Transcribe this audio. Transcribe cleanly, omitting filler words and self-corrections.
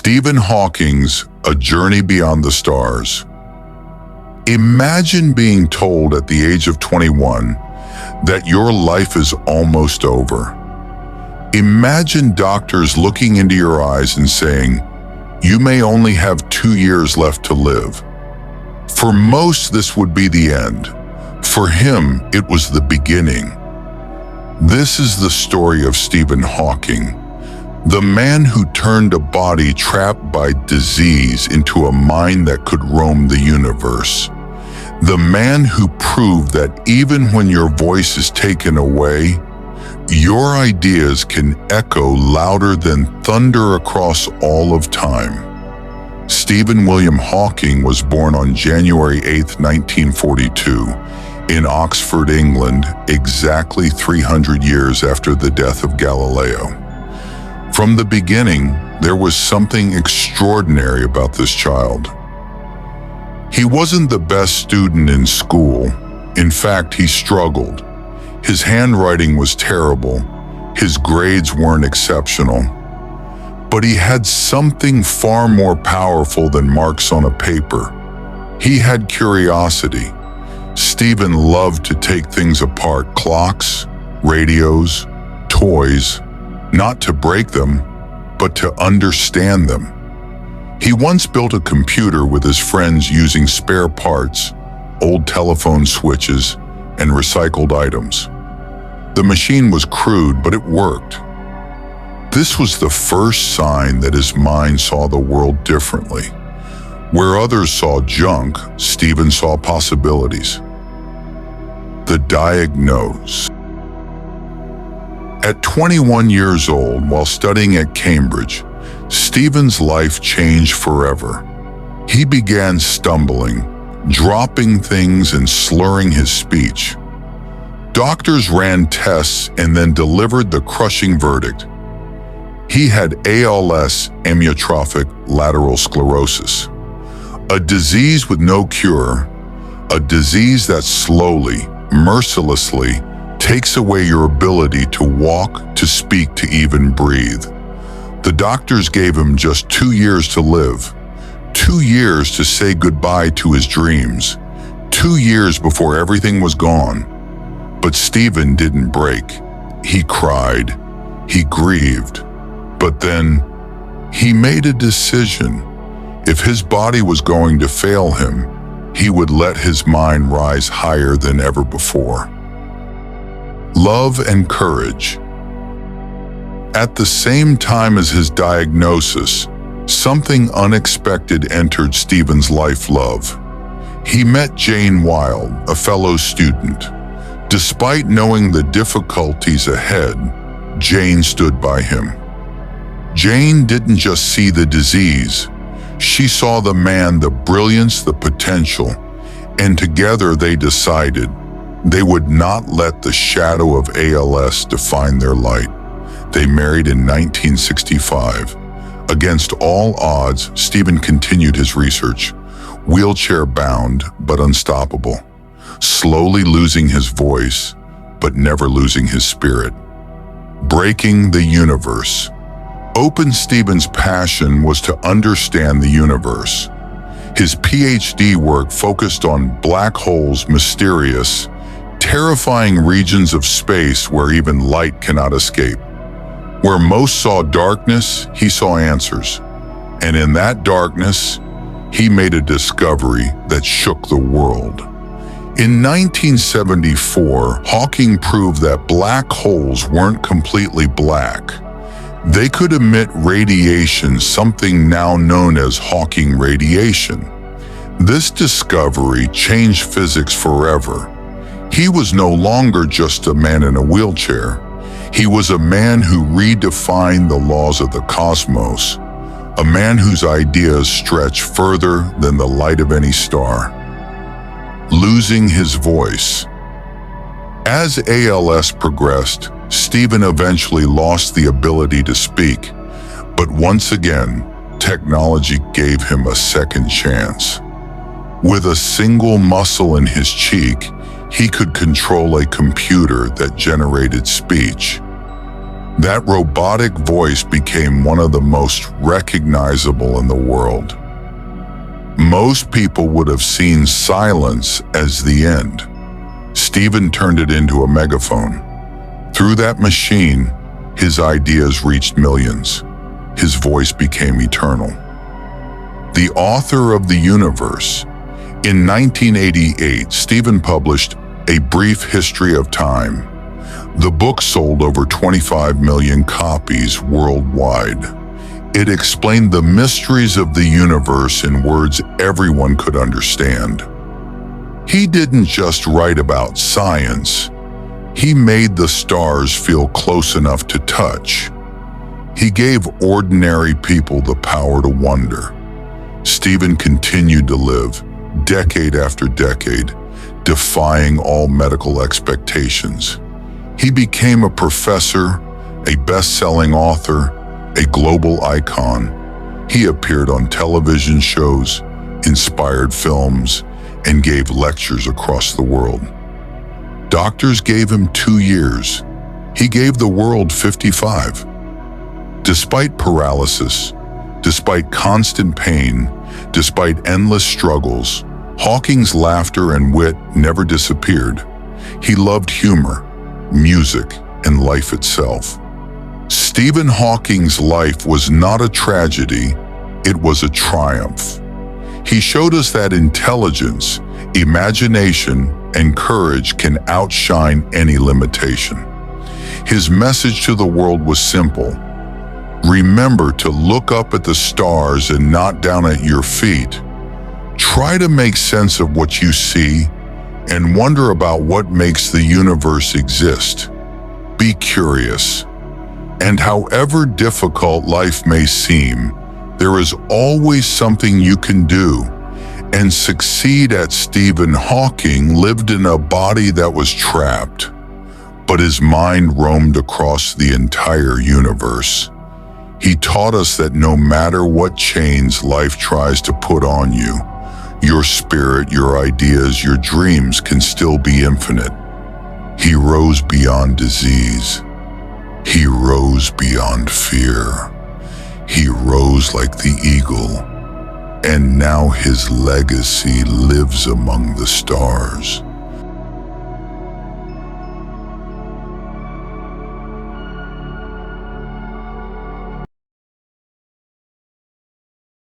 Stephen Hawking's A Journey Beyond the Stars. Imagine being told at the age of 21 that your life is almost over. Imagine doctors looking into your eyes and saying, you may only have 2 years left to live. For most, this would be the end. For him, it was the beginning. This is the story of Stephen Hawking, the man who turned a body trapped by disease into a mind that could roam the universe. The man who proved that even when your voice is taken away, your ideas can echo louder than thunder across all of time. Stephen William Hawking was born on January 8, 1942, in Oxford, England, exactly 300 years after the death of Galileo. From the beginning, there was something extraordinary about this child. He wasn't the best student in school. In fact, he struggled. His handwriting was terrible. His grades weren't exceptional. But he had something far more powerful than marks on a paper. He had curiosity. Stephen loved to take things apart: clocks, radios, toys, not to break them, but to understand them. He once built a computer with his friends using spare parts, old telephone switches, and recycled items. The machine was crude, but it worked. This was the first sign that his mind saw the world differently. Where others saw junk, Stephen saw possibilities. The diagnose. At 21 years old, while studying at Cambridge, Stephen's life changed forever. He began stumbling, dropping things and slurring his speech. Doctors ran tests and then delivered the crushing verdict. He had ALS, amyotrophic lateral sclerosis, a disease with no cure, a disease that slowly, mercilessly takes away your ability to walk, to speak, to even breathe. The doctors gave him just 2 years to live, 2 years to say goodbye to his dreams, 2 years before everything was gone. But Stephen didn't break. He cried, he grieved, but then he made a decision. If his body was going to fail him, he would let his mind rise higher than ever before. Love and courage. At the same time as his diagnosis, something unexpected entered Stephen's life. Love. He met Jane Wilde, a fellow student. Despite knowing the difficulties ahead, Jane stood by him. Jane didn't just see the disease. She saw the man, the brilliance, the potential, and together they decided they would not let the shadow of ALS define their light. They married in 1965. Against all odds, Stephen continued his research, wheelchair-bound but unstoppable, slowly losing his voice, but never losing his spirit. Breaking the universe. Stephen's passion was to understand the universe. His PhD work focused on black holes, mysterious, terrifying regions of space where even light cannot escape. Where most saw darkness, he saw answers. And in that darkness, he made a discovery that shook the world. In 1974, Hawking proved that black holes weren't completely black. They could emit radiation, something now known as Hawking radiation. This discovery changed physics forever. He was no longer just a man in a wheelchair. He was a man who redefined the laws of the cosmos, a man whose ideas stretch further than the light of any star. Losing his voice. As ALS progressed, Stephen eventually lost the ability to speak, but once again, technology gave him a second chance. With a single muscle in his cheek, he could control a computer that generated speech. That robotic voice became one of the most recognizable in the world. Most people would have seen silence as the end. Stephen turned it into a megaphone. Through that machine, his ideas reached millions. His voice became eternal. The author of the universe. In 1988, Stephen published A Brief History of Time. The book sold over 25 million copies worldwide. It explained the mysteries of the universe in words everyone could understand. He didn't just write about science. He made the stars feel close enough to touch. He gave ordinary people the power to wonder. Stephen continued to live, decade after decade, defying all medical expectations. He became a professor, a best-selling author, a global icon. He appeared on television shows, inspired films, and gave lectures across the world. Doctors gave him 2 years. He gave the world 55. Despite paralysis, despite constant pain, despite endless struggles, Hawking's laughter and wit never disappeared. He loved humor, music, and life itself. Stephen Hawking's life was not a tragedy, it was a triumph. He showed us that intelligence, imagination, and courage can outshine any limitation. His message to the world was simple. Remember to look up at the stars and not down at your feet. Try to make sense of what you see and wonder about what makes the universe exist. Be curious. And however difficult life may seem, there is always something you can do. And succeed at. Stephen Hawking lived in a body that was trapped, but his mind roamed across the entire universe. He taught us that no matter what chains life tries to put on you, your spirit, your ideas, your dreams can still be infinite. He rose beyond disease. He rose beyond fear. He rose like the eagle, and now his legacy lives among the stars.